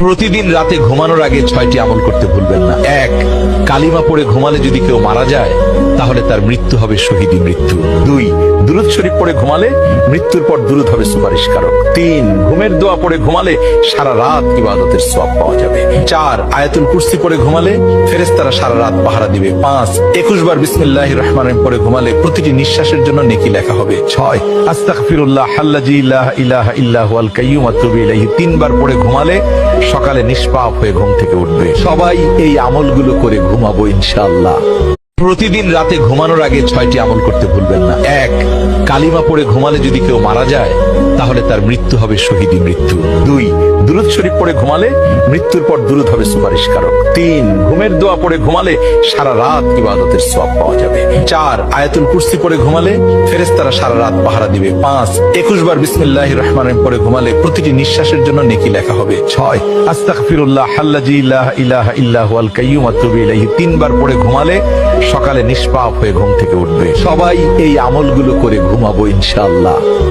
প্রতিদিন রাতে ঘুমানোর আগে 6টি আমল করতে ভুলবেন না। 1, কালিমা পড়ে ঘুমালে যদি কেউ মারা যায় তাহলে তার মৃত্যু হবে শহীদি মৃত্যু। 2, দুরূদ শরীফ পড়ে ঘুমালে মৃত্যুর পর দুরূদ হবে সুপারিশকারক। 3, ঘুমের দোয়া পড়ে ঘুমালে সারা রাত ইবাদতের সওয়াব পাওয়া যাবে। 4, আয়াতুল কুরসি পড়ে ঘুমালে ফেরেশতারা সারা রাত পাহারা দিবে। 5, 21 বার বিসমিল্লাহির রহমানির রহিম পড়ে ঘুমালে প্রতিটি নিঃশ্বাসের জন্য নেকি লেখা হবে। 6, আস্তাগফিরুল্লাহ আল্লাযী লা ইলাহা ইল্লা হুয়াল কাইয়্যুম ওয়া আতুবু ইলাইহি 3 বার পড়ে ঘুমালে সকালে নিষ্পাপ হয়ে ঘুম থেকে উঠবে। সবাই এই আমলগুলো করে ঘুমাবো ইনশাআল্লাহ। প্রতিদিন রাতে ঘুমানোর আগে 6টি আমল করতে ভুলবেন না। 1, কালিমা পড়ে ঘুমালে যদি কেউ মারা যায় তাহলে তার মৃত্যু হবে শহীদি মৃত্যু। 2, দুরূদ শরীফ পড়ে ঘুমালে মৃত্যুর পর দুরূদ হবে সুপারিশকারক। 3, ঘুমের দোয়া পড়ে ঘুমালে সারা রাত ইবাদতের সওয়াব পাওয়া যাবে। 4, আয়াতুল কুরসি পড়ে ঘুমালে ফেরেশতারা সারা রাত পাহারা দিবে। 5, 21 বার বিসমিল্লাহির রহমানির রহিম পড়ে ঘুমালে প্রতিটি নিঃশ্বাসের জন্য নেকি লেখা হবে। 6, আস্তাগফিরুল্লাহ আল্লাযী লা ইলাহা ইল্লা হুয়াল কাইয়্যুম ওয়া আতুবু ইলাইহি 3 বার পড়ে ঘুমালে সকালে নিষ্পাপ হয়ে ঘুম থেকে উঠবে। সবাই এই আমলগুলো করে ঘুমাবো ইনশাআল্লাহ।